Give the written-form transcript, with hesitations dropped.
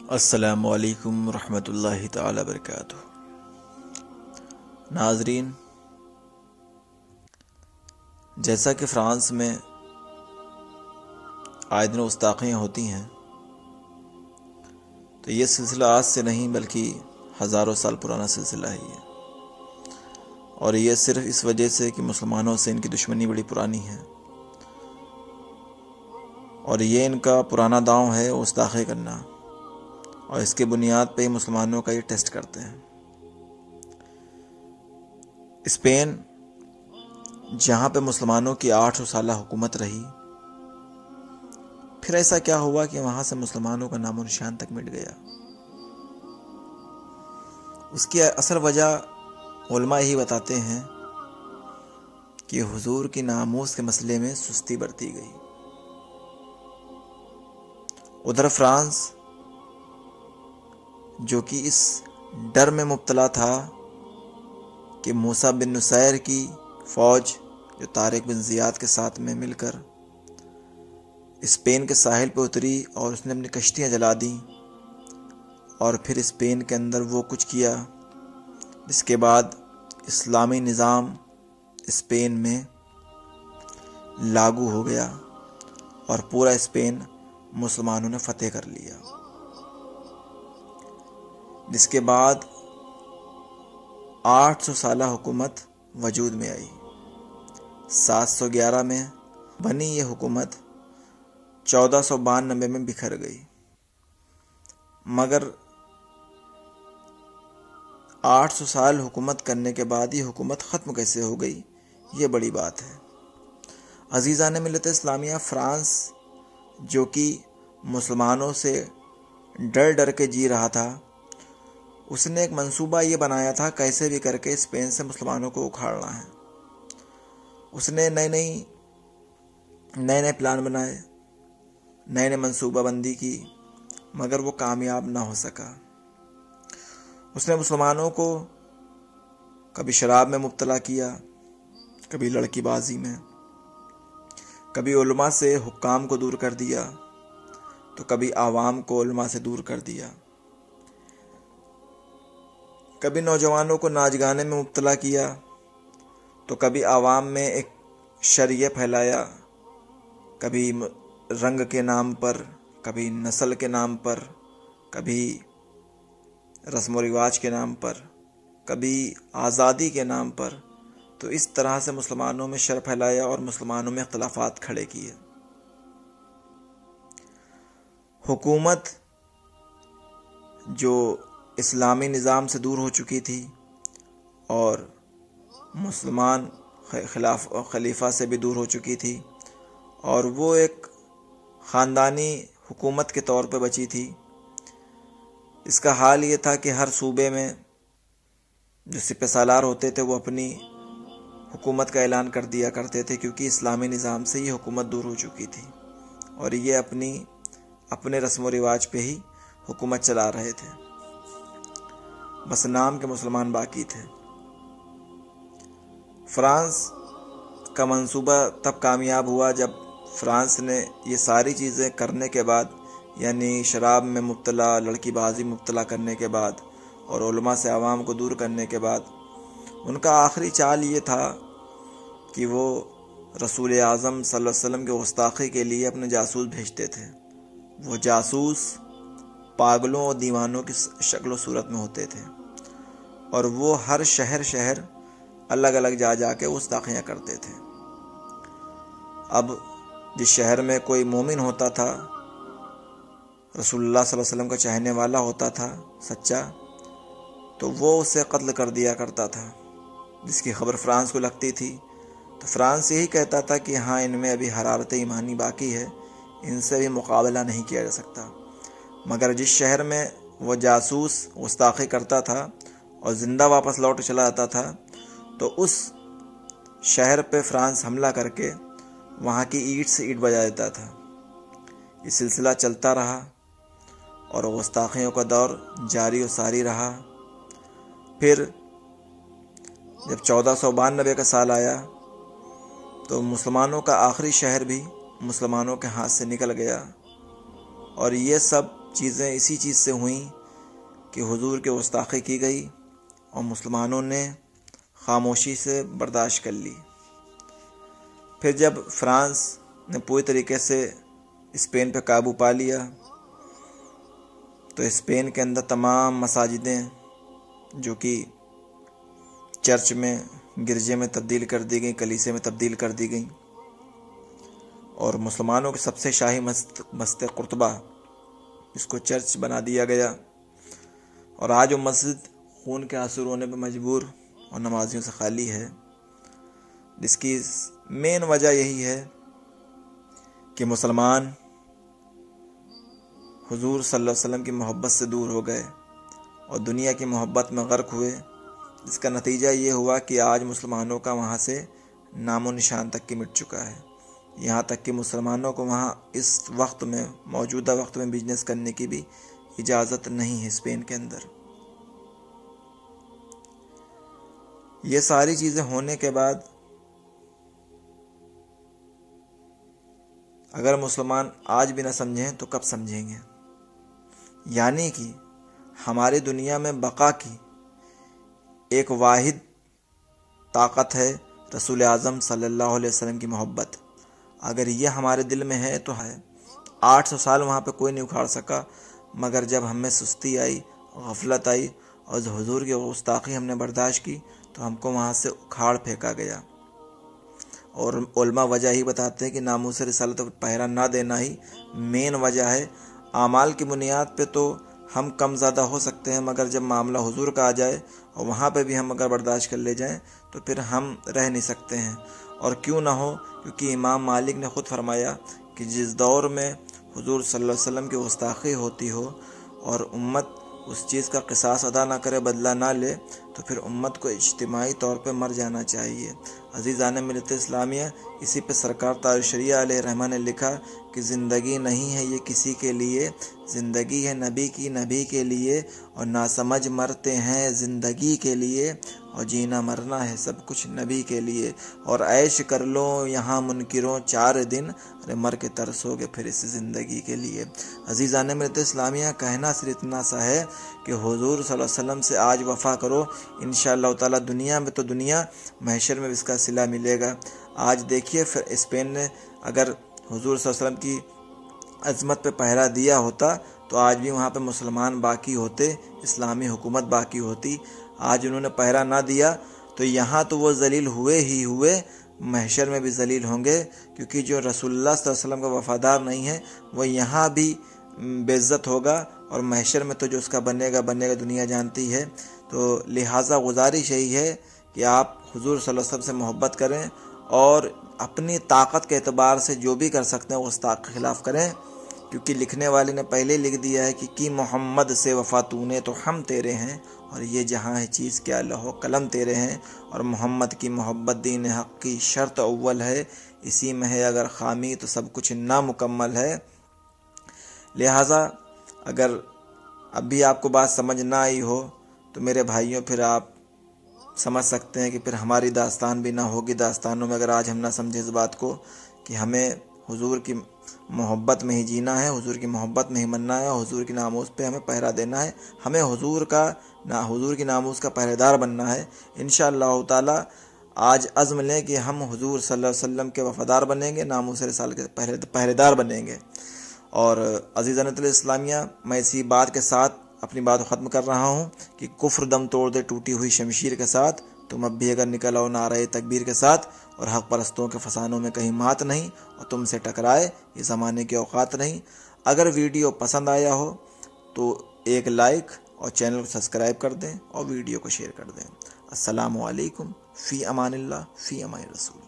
السلام علیکم ورحمۃ اللہ تعالی وبرکاتہ۔ ناظرین، جیسا کہ فرانس میں آئے دن گستاخیاں ہوتی ہیں، تو یہ سلسلہ آج سے نہیں بلکہ ہزاروں سال پرانا سلسلہ ہی ہے، اور یہ صرف اس وجہ سے کہ مسلمانوں سے ان کی دشمنی بڑی پرانی ہے، اور یہ ان کا پرانا داؤں ہے گستاخی کرنا، اور اس کے بنیاد پہ ہی مسلمانوں کا یہ ٹیسٹ کرتے ہیں۔ اسپین، جہاں پہ مسلمانوں کی 800 سالہ حکومت رہی، پھر ایسا کیا ہوا کہ وہاں سے مسلمانوں کا نام و نشان تک مٹ گیا؟ اس کی اصل وجہ علماء ہی بتاتے ہیں کہ حضور کی ناموس کے مسئلے میں سستی برتی گئی۔ ادھر فرانس، جو کہ اس ڈر میں مبتلا تھا کہ موسیٰ بن نصیر کی فوج جو طارق بن زیاد کے ساتھ میں مل کر اسپین کے ساحل پہ اتری اور اس نے اپنی کشتیاں جلا دیں، اور پھر اسپین کے اندر وہ کچھ کیا جس کے بعد اسلامی نظام اسپین میں لاگو ہو گیا اور پورا اسپین مسلمانوں نے فتح کر لیا، جس کے بعد 800 سالہ حکومت وجود میں آئی۔ 711 میں بنی یہ حکومت 1492 میں بکھر گئی، مگر 800 سال حکومت کرنے کے بعد یہ حکومت ختم کیسے ہو گئی، یہ بڑی بات ہے۔ عزیزان ملت اسلامیہ، فرانس جو کہ مسلمانوں سے ڈر ڈر کے جی رہا تھا، اس نے ایک منصوبہ یہ بنایا تھا کیسے بھی کر کے اسپین سے مسلمانوں کو اکھاڑنا ہے۔ اس نے نئے پلان بنائے، نئے منصوبہ بندی کی، مگر وہ کامیاب نہ ہو سکا۔ اس نے مسلمانوں کو کبھی شراب میں مبتلا کیا، کبھی لڑکی بازی میں، کبھی علماء سے حکام کو دور کر دیا، تو کبھی عوام کو علماء سے دور کر دیا، کبھی نوجوانوں کو ناچ گانے میں مبتلا کیا، تو کبھی عوام میں ایک شریعہ پھیلایا، کبھی رنگ کے نام پر، کبھی نسل کے نام پر، کبھی رسم و رواج کے نام پر، کبھی آزادی کے نام پر۔ تو اس طرح سے مسلمانوں میں شر پھیلایا اور مسلمانوں میں اختلافات کھڑے کیے۔ حکومت جو اسلامی نظام سے دور ہو چکی تھی اور مسلمان خلیفہ سے بھی دور ہو چکی تھی، اور وہ ایک خاندانی حکومت کے طور پہ بچی تھی۔ اس کا حال یہ تھا کہ ہر صوبے میں جو سپہ سالار ہوتے تھے وہ اپنی حکومت کا اعلان کر دیا کرتے تھے، کیونکہ اسلامی نظام سے یہ حکومت دور ہو چکی تھی اور یہ اپنے رسم و رواج پہ ہی حکومت چلا رہے تھے، بس نام کے مسلمان باقی تھے۔ فرانس کا منصوبہ تب کامیاب ہوا جب فرانس نے یہ ساری چیزیں کرنے کے بعد، یعنی شراب میں مبتلا، لڑکی بازی مبتلا کرنے کے بعد اور علماء سے عوام کو دور کرنے کے بعد، ان کا آخری چال یہ تھا کہ وہ رسول اعظم صلی اللہ علیہ وسلم کے گستاخی کے لیے اپنے جاسوس بھیجتے تھے۔ وہ جاسوس پاگلوں اور دیوانوں کی شکل و صورت میں ہوتے تھے، اور وہ ہر شہر الگ الگ جا کے گستاخیاں کرتے تھے۔ اب جس شہر میں کوئی مومن ہوتا تھا، رسول اللہ صلی اللہ علیہ وسلم کا چاہنے والا ہوتا تھا سچا، تو وہ اسے قتل کر دیا کرتا تھا۔ جس کی خبر فرانس کو لگتی تھی تو فرانس یہی کہتا تھا کہ ہاں، ان میں ابھی حرارت ایمانی باقی ہے، ان سے بھی مقابلہ نہیں کیا جا سکتا۔ مگر جس شہر میں وہ جاسوس گستاخی کرتا تھا اور زندہ واپس لوٹ چلا جاتا تھا، تو اس شہر پہ فرانس حملہ کر کے وہاں کی اینٹ سے اینٹ بجا دیتا تھا۔ یہ سلسلہ چلتا رہا اور گستاخیوں کا دور جاری و ساری رہا، پھر جب 1492 کا سال آیا تو مسلمانوں کا آخری شہر بھی مسلمانوں کے ہاتھ سے نکل گیا، اور یہ سب چیزیں اسی چیز سے ہوئیں کہ حضور کے گستاخی کی گئی اور مسلمانوں نے خاموشی سے برداشت کر لی۔ پھر جب فرانس نے پوری طریقے سے اسپین پہ قابو پا لیا تو اسپین کے اندر تمام مساجدیں جو کہ چرچ میں، گرجے میں تبدیل کر دی گئیں، کلیسے میں تبدیل کر دی گئیں، اور مسلمانوں کے سب سے شاہی مسجد قرطبہ اس کو چرچ بنا دیا گیا، اور آج وہ مسجد خون کے آنسو رونے پہ مجبور اور نمازیوں سے خالی ہے، جس کی مین وجہ یہی ہے کہ مسلمان حضور صلی اللہ علیہ وسلم کی محبت سے دور ہو گئے اور دنیا کی محبت میں غرق ہوئے، جس کا نتیجہ یہ ہوا کہ آج مسلمانوں کا وہاں سے نام و نشان تک کی مٹ چکا ہے، یہاں تک کہ مسلمانوں کو وہاں اس وقت میں، موجودہ وقت میں بزنس کرنے کی بھی اجازت نہیں ہے اسپین کے اندر۔ یہ ساری چیزیں ہونے کے بعد اگر مسلمان آج بھی نہ سمجھیں تو کب سمجھیں گے؟ یعنی کہ ہماری دنیا میں بقا کی ایک واحد طاقت ہے رسول اعظم صلی اللہ علیہ وسلم کی محبت۔ اگر یہ ہمارے دل میں ہے تو ہے۔ 800 سال وہاں پہ کوئی نہیں اکھاڑ سکا، مگر جب ہم میں سستی آئی، غفلت آئی اور حضور کی گستاخی ہم نے برداشت کی تو ہم کو وہاں سے اکھاڑ پھینکا گیا۔ اور علماء وجہ ہی بتاتے ہیں کہ ناموس رسالت پر پہرا نہ دینا ہی مین وجہ ہے۔ اعمال کی بنیاد پہ تو ہم کم زیادہ ہو سکتے ہیں، مگر جب معاملہ حضور کا آ جائے اور وہاں پہ بھی ہم اگر برداشت کر لے جائیں تو پھر ہم رہ نہیں سکتے ہیں۔ اور کیوں نہ ہو، کیونکہ امام مالک نے خود فرمایا کہ جس دور میں حضور صلی اللہ علیہ وسلم کی گستاخی ہوتی ہو اور امت اس چیز کا قصاص ادا نہ کرے، بدلہ نہ لے، تو پھر امت کو اجتماعی طور پہ مر جانا چاہیے۔ عزیزان ملت اسلامیہ، اسی پہ سرکار تاج شریعہ علیہ الرحمہ نے لکھا کہ زندگی نہیں ہے یہ کسی کے لیے، زندگی ہے نبی کی، نبی کے لیے، اور ناسمجھ مرتے ہیں زندگی کے لیے، اور جینا مرنا ہے سب کچھ نبی کے لیے، اور عیش کر لو یہاں منکروں 4 دن، ارے مر کے ترسو گے پھر اس زندگی کے لیے۔ عزیزان ملت اسلامیہ، کہنا صرف اتنا سا ہے کہ حضور صلی اللہ علیہ وسلم سے آج وفا کرو، انشاءاللہ تعالی دنیا میں تو دنیا، محشر میں بھی اس کا صلہ ملے گا۔ آج دیکھیے پھر اسپین نے اگر حضور صلی اللہ علیہ وسلم کی عظمت پہ پہرا دیا ہوتا تو آج بھی وہاں پہ مسلمان باقی ہوتے، اسلامی حکومت باقی ہوتی۔ آج انہوں نے پہرا نہ دیا تو یہاں تو وہ ذلیل ہوئے ہی ہوئے، محشر میں بھی ذلیل ہوں گے، کیونکہ جو رسول اللہ صلی اللہ علیہ وسلم کا وفادار نہیں ہے وہ یہاں بھی بے عزت ہوگا، اور محشر میں تو جو اس کا بنے گا دنیا جانتی ہے۔ تو لہٰذا گزارش یہی ہے کہ آپ حضور صلی اللہ علیہ وسلم سے محبت کریں، اور اپنی طاقت کے اعتبار سے جو بھی کر سکتے ہیں وہ اس طاقت کے خلاف کریں، کیونکہ لکھنے والے نے پہلے لکھ دیا ہے کہ کی محمد سے وفا تو نے تو ہم تیرے ہیں، اور یہ جہاں ہے چیز کیا لوح و قلم تیرے ہیں، اور محمد کی محبت دین حق کی شرط اول ہے، اسی میں ہے اگر خامی تو سب کچھ نامکمل ہے۔ لہٰذا اگر اب بھی آپ کو بات سمجھ نہ آئی ہو تو میرے بھائیوں پھر آپ سمجھ سکتے ہیں کہ پھر ہماری داستان بھی نہ ہوگی داستانوں میں، اگر آج ہم نہ سمجھے اس بات کو کہ ہمیں حضور کی محبت میں ہی جینا ہے، حضور کی محبت میں ہی مرنا ہے، اور حضور کی ناموس پہ ہمیں پہرا دینا ہے، ہمیں حضور کی ناموس کا پہرے دار بننا ہے۔ انشاءاللہ تعالی آج عزم لیں کہ ہم حضور صلی اللہ علیہ وسلم کے وفادار بنیں گے، ناموس رسالت کے پہرے دار بنیں گے۔ اور عزیزان الاسلامیہ، میں اسی بات کے ساتھ اپنی بات کو ختم کر رہا ہوں کہ کفر دم توڑ دے ٹوٹی ہوئی شمشیر کے ساتھ، تم اب بھی اگر نکل آؤ نعرہ تکبیر کے ساتھ، اور حق پرستوں کے فسانوں میں کہیں مات نہیں اور تم سے ٹکرائے یہ زمانے کی اوقات نہیں۔ اگر ویڈیو پسند آیا ہو تو ایک لائک اور چینل کو سبسکرائب کر دیں اور ویڈیو کو شیئر کر دیں۔ السلام علیکم، فی امان اللہ، فی امان رسول۔